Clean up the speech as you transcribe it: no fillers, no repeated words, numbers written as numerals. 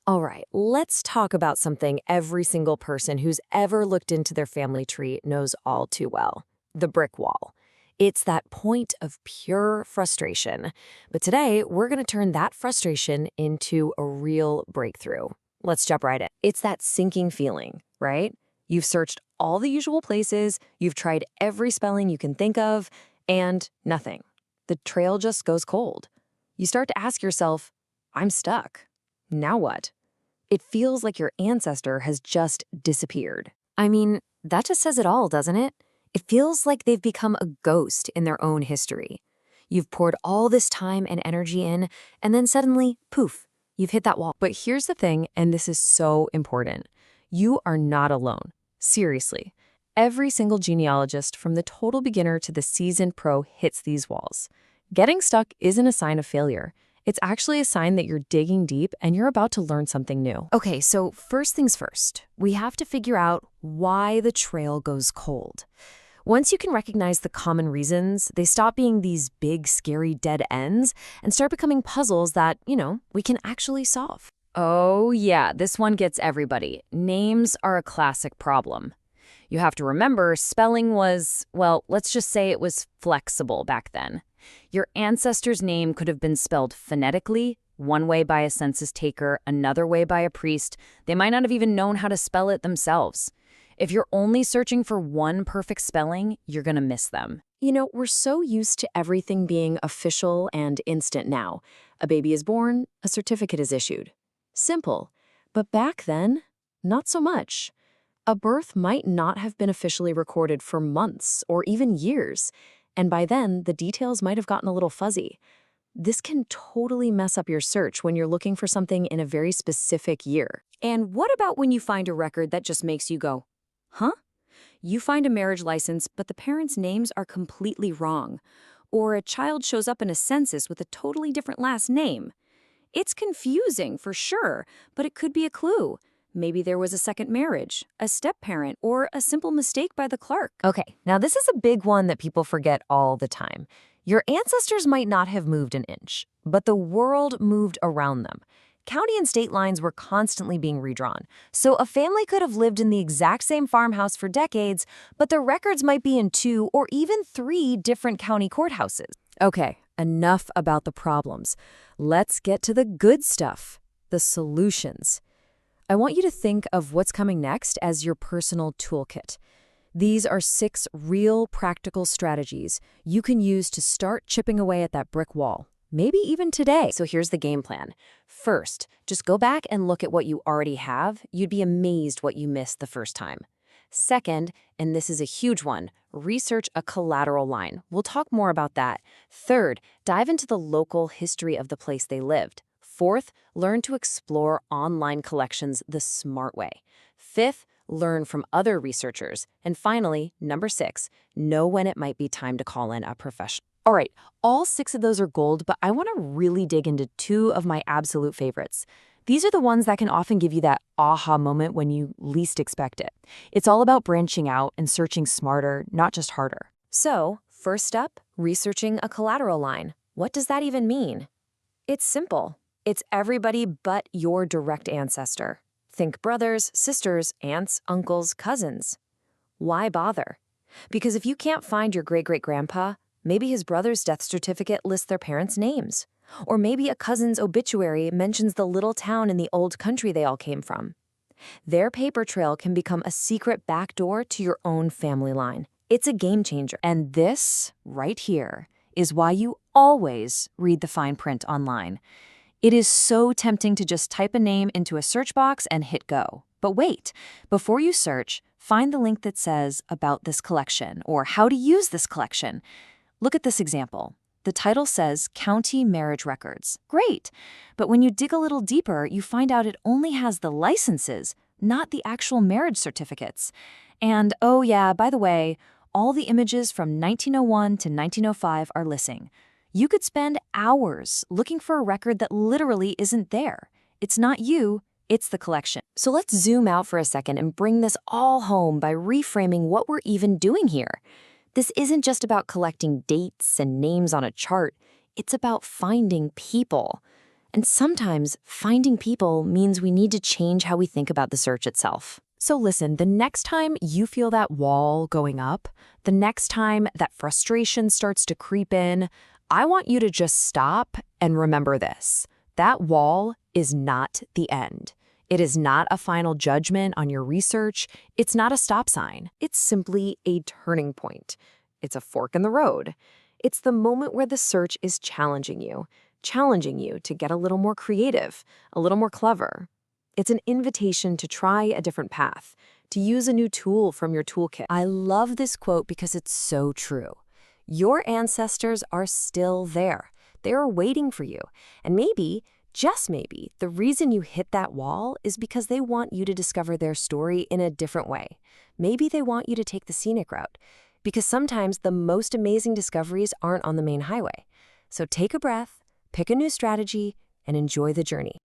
All right, let's talk about something every single person who's ever looked into their family tree knows all too well: the brick wall. It's that point of pure frustration. But today, we're going to turn that frustration into a real breakthrough. Let's jump right in. It's that sinking feeling, right? You've searched all the usual places, you've tried every spelling you can think of, and nothing. The trail just goes cold. You start to ask yourself, I'm stuck. Now what? It feels like your ancestor has just disappeared. I mean, that just says it all, doesn't it? It feels like they've become a ghost in their own history. You've poured all this time and energy in, and then suddenly, poof, you've hit that wall. But here's the thing, and this is so important. You are not alone. Seriously. Every single genealogist, from the total beginner to the seasoned pro, hits these walls. Getting stuck isn't a sign of failure. It's actually a sign that you're digging deep and you're about to learn something new. Okay, so first things first, we have to figure out why the trail goes cold. Once you can recognize the common reasons, they stop being these big, scary dead ends and start becoming puzzles that, we can actually solve. Oh yeah, this one gets everybody. Names are a classic problem. You have to remember, spelling was, well, let's just say it was flexible back then. Your ancestor's name could have been spelled phonetically, one way by a census taker, another way by a priest. They might not have even known how to spell it themselves. If you're only searching for one perfect spelling, you're going to miss them. We're so used to everything being official and instant now. A baby is born, a certificate is issued. Simple. But back then, not so much. A birth might not have been officially recorded for months or even years, and by then, the details might have gotten a little fuzzy. This can totally mess up your search when you're looking for something in a very specific year. And what about when you find a record that just makes you go, huh? You find a marriage license, but the parents' names are completely wrong. Or a child shows up in a census with a totally different last name. It's confusing, for sure, but it could be a clue. Maybe there was a second marriage, a step-parent, or a simple mistake by the clerk. Okay, now this is a big one that people forget all the time. Your ancestors might not have moved an inch, but the world moved around them. County and state lines were constantly being redrawn, so a family could have lived in the exact same farmhouse for decades, but their records might be in 2 or even 3 different county courthouses. Okay, enough about the problems. Let's get to the good stuff, the solutions. I want you to think of what's coming next as your personal toolkit. These are 6 real practical strategies you can use to start chipping away at that brick wall, maybe even today. So here's the game plan. First, just go back and look at what you already have. You'd be amazed what you missed the first time. Second, and this is a huge one, research a collateral line. We'll talk more about that. Third, dive into the local history of the place they lived. Fourth, learn to explore online collections the smart way. Fifth, learn from other researchers. And finally, number 6, know when it might be time to call in a professional. All right, all 6 of those are gold, but I want to really dig into 2 of my absolute favorites. These are the ones that can often give you that aha moment when you least expect it. It's all about branching out and searching smarter, not just harder. So, first up, researching a collateral line. What does that even mean? It's simple. It's everybody but your direct ancestor. Think brothers, sisters, aunts, uncles, cousins. Why bother? Because if you can't find your great-great-grandpa, maybe his brother's death certificate lists their parents' names. Or maybe a cousin's obituary mentions the little town in the old country they all came from. Their paper trail can become a secret backdoor to your own family line. It's a game changer. And this, right here, is why you always read the fine print online. It is so tempting to just type a name into a search box and hit go. But wait, before you search, find the link that says about this collection or how to use this collection. Look at this example. The title says County Marriage Records. Great, but when you dig a little deeper, you find out it only has the licenses, not the actual marriage certificates. And oh yeah, by the way, all the images from 1901 to 1905 are missing. You could spend hours looking for a record that literally isn't there. It's not you, it's the collection. So let's zoom out for a second and bring this all home by reframing what we're even doing here. This isn't just about collecting dates and names on a chart. It's about finding people. And sometimes finding people means we need to change how we think about the search itself. So listen, the next time you feel that wall going up, the next time that frustration starts to creep in, I want you to just stop and remember this. That wall is not the end. It is not a final judgment on your research. It's not a stop sign. It's simply a turning point. It's a fork in the road. It's the moment where the search is challenging you to get a little more creative, a little more clever. It's an invitation to try a different path, to use a new tool from your toolkit. I love this quote because it's so true. Your ancestors are still there. They're waiting for you. And maybe, just maybe, the reason you hit that wall is because they want you to discover their story in a different way. Maybe they want you to take the scenic route, because sometimes the most amazing discoveries aren't on the main highway. So take a breath, pick a new strategy, and enjoy the journey.